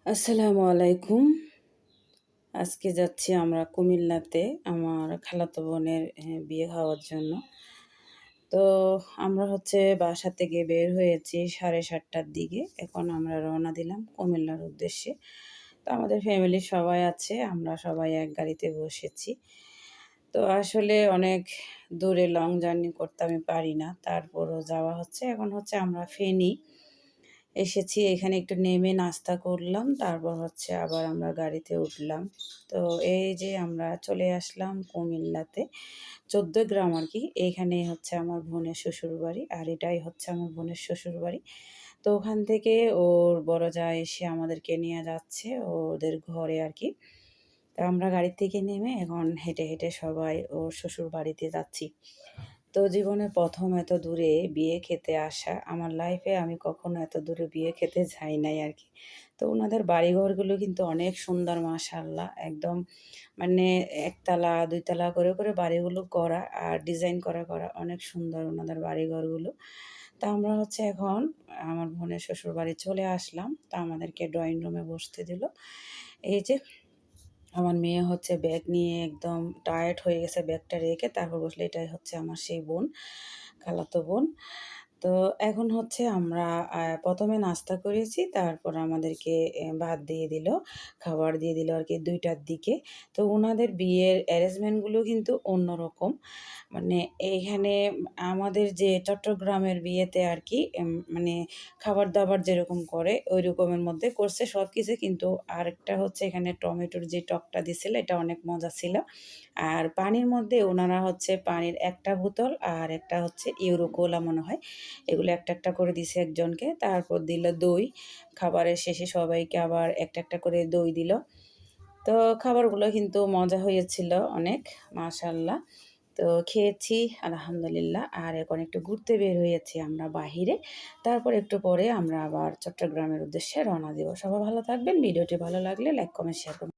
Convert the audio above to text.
আসসালামু আলাইকুম। আজকে যাচ্ছি আমরা কুমিল্লাতে আমার খালাতো বোনের বিয়ে হওয়ার জন্য। তো আমরা বাসা থেকে বের হয়েছি 7:30টার দিকে। এখন আমরা রওনা দিলাম কুমিল্লার উদ্দেশ্যে। তো আমাদের ফ্যামিলির সবাই আছে। আমরা সবাই এক গাড়িতে বসেছি। তো আসলে অনেক দূরে লং জার্নি করতে আমি পারি না। তারপরও যাওয়া হচ্ছে। এখন আমরা ফেনী এসেছি। এখানে একটু নেমে নাস্তা করলাম। তারপর আবার আমরা গাড়িতে উঠলাম। তো এই যে আমরা চলে আসলাম কুমিল্লাতে। ১৪ গ্রাম আরকি। এইখানে আমার বোনের শ্বশুরবাড়ি। আর এটাই আমার বোনের শ্বশুরবাড়ি। তো ওখান থেকে ওর বড় জা এসে আমাদেরকে নিয়ে যাচ্ছে ওদের ঘরে আরকি। তো আমরা গাড়ি থেকে নেমে এখন হেঁটে, হেঁটে সবাই ওর শ্বশুরবাড়িতে যাচ্ছি। তো জীবনে ১ম এত দূরে বিয়ে খেতে আসা। আমার লাইফে আমি কখনো এত দূরে বিয়ে খেতে যাই নাই আরকি। তো উনাদের বাড়িঘরগুলো কিন্তু অনেক সুন্দর মাশাআল্লাহ। একদম মানে ১ তালা ২ তালা করে বাড়িগুলো করা আর ডিজাইন করা অনেক সুন্দর উনাদের বাড়িঘরগুলো। তো আমরা এখন আমার বোনের শ্বশুরবাড়ি চলে আসলাম। তো আমাদেরকে ড্রয়িং রুমে বসতে দিল। এই যে আমার মেয়ে ব্যাগ নিয়ে একদম টায়ার্ড হয়ে গেছে ব্যাগটা রেখে তারপর বসলো। এটাই আমার সেই বোন, খালাতো বোন। তো এখন আমরা ১ম এ নাস্তা করেছি। তারপর আমাদেরকে ভাত দিয়ে দিল, খাবার দিয়ে দিল আরকি ২ টার দিকে। তো উনাদের বিয়ের অ্যারেঞ্জমেন্ট গুলো কিন্তু অন্যরকম। মানে এইখানে আমাদের যে চট্টগ্রামের বিয়েতে আরকি মানে খাবার-দাবার যেরকম করে ওই রকমের মধ্যে করছে সবকিছু, কিন্তু আরেকটা এখানে টমেটোর যে টকটা দিছিল এটা অনেক মজা ছিল। আর পানির মধ্যে উনারা পানির একটা বোতল আর একটা ইউরো কোলা মনে হয়। এগুলো একটা করে দিছে একজনকে। তারপর দিল দই। খাবারের শেষে সবাইকে আবার একটা করে দই দিল। তো খাবারগুলো কিন্তু মজা হয়েছিল অনেক, মাশাআল্লাহ। তো খেয়েছি আলহামদুলিল্লাহ। আর এখন একটু ঘুরতে বের হয়েছি আমরা বাহিরে। তারপর একটু পরে আমরা আবার চট্টগ্রামের উদ্দেশ্যে রওনা দিব। সবাই ভালো থাকবেন। ভিডিওটি ভালো লাগলে লাইক, কমেন্ট, শেয়ার করবেন।